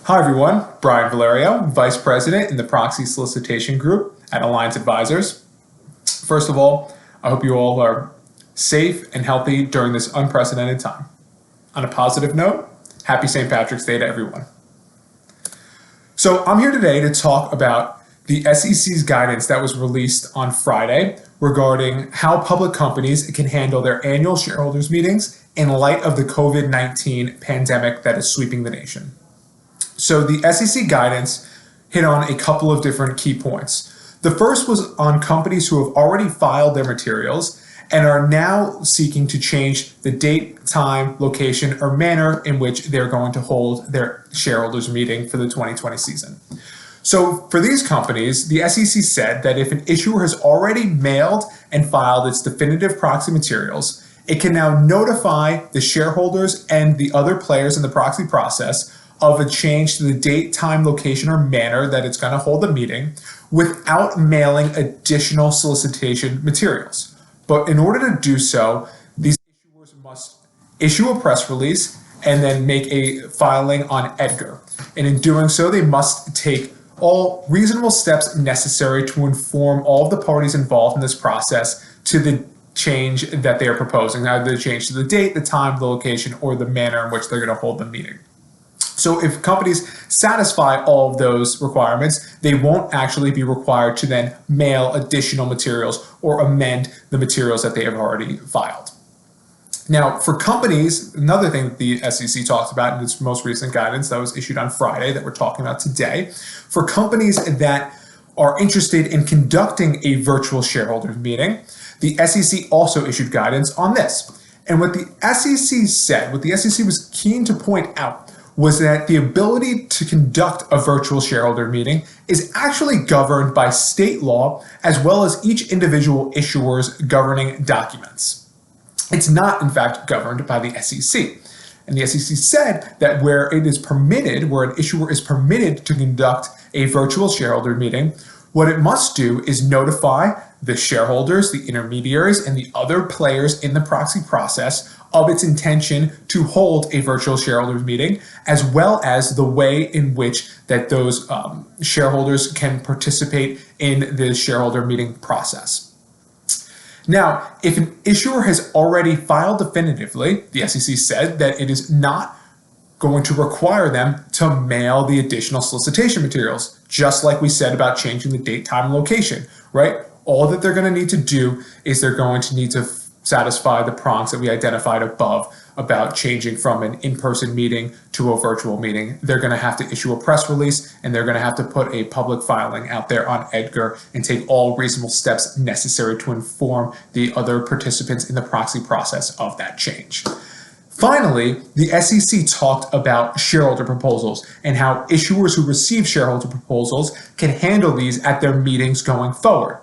Hi everyone, Brian Valerio, Vice President in the Proxy Solicitation Group at Alliance Advisors. First of all, I hope you all are safe and healthy during this unprecedented time. On a positive note, happy St. Patrick's Day to everyone. So I'm here today to talk about the SEC's guidance that was released on Friday regarding how public companies can handle their annual shareholders meetings in light of the COVID-19 pandemic that is sweeping the nation. So the SEC guidance hit on a couple of different key points. The first was on companies who have already filed their materials and are now seeking to change the date, time, location, or manner in which they're going to hold their shareholders meeting for the 2020 season. So for these companies, the SEC said that if an issuer has already mailed and filed its definitive proxy materials, it can now notify the shareholders and the other players in the proxy process of a change to the date, time, location, or manner that it's going to hold the meeting without mailing additional solicitation materials. But in order to do so, these issuers must issue a press release and then make a filing on EDGAR. And in doing so, they must take all reasonable steps necessary to inform all of the parties involved in this process to the change that they are proposing, either the change to the date, the time, the location, or the manner in which they're going to hold the meeting. So if companies satisfy all of those requirements, they won't actually be required to then mail additional materials or amend the materials that they have already filed. Now, for companies, another thing that the SEC talked about in its most recent guidance that was issued on Friday that we're talking about today, for companies that are interested in conducting a virtual shareholders meeting, the SEC also issued guidance on this. And what the SEC said, what the SEC was keen to point out, was that the ability to conduct a virtual shareholder meeting is actually governed by state law as well as each individual issuer's governing documents. It's not, in fact, governed by the SEC. And the SEC said that where it is permitted, where an issuer is permitted to conduct a virtual shareholder meeting, what it must do is notify the shareholders, the intermediaries, and the other players in the proxy process of its intention to hold a virtual shareholders meeting, as well as the way in which that those shareholders can participate in the shareholder meeting process. Now, if an issuer has already filed definitively, the SEC said that it is not going to require them to mail the additional solicitation materials, just like we said about changing the date, time, and location, right? All that they're going to need to do is they're going to need to satisfy the prongs that we identified above about changing from an in-person meeting to a virtual meeting. They're going to have to issue a press release and they're going to have to put a public filing out there on EDGAR and take all reasonable steps necessary to inform the other participants in the proxy process of that change. Finally, the SEC talked about shareholder proposals and how issuers who receive shareholder proposals can handle these at their meetings going forward.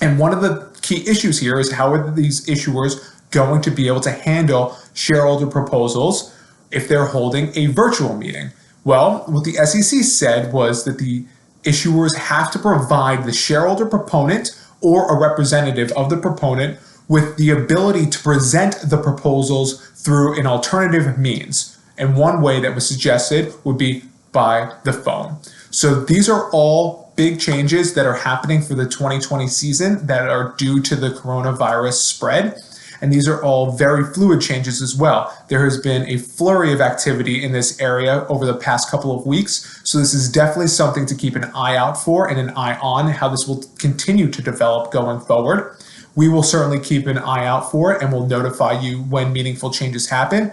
And one of the key issues here is how are these issuers going to be able to handle shareholder proposals if they're holding a virtual meeting? Well, what the SEC said was that the issuers have to provide the shareholder proponent or a representative of the proponent with the ability to present the proposals through an alternative means. And one way that was suggested would be by the phone. So these are all big changes that are happening for the 2020 season that are due to the coronavirus spread. And these are all very fluid changes as well. There has been a flurry of activity in this area over the past couple of weeks. So this is definitely something to keep an eye out for and an eye on how this will continue to develop going forward. We will certainly keep an eye out for it and we'll notify you when meaningful changes happen.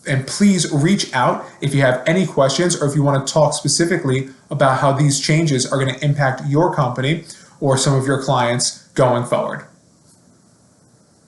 And please reach out if you have any questions or if you want to talk specifically about how these changes are going to impact your company or some of your clients going forward.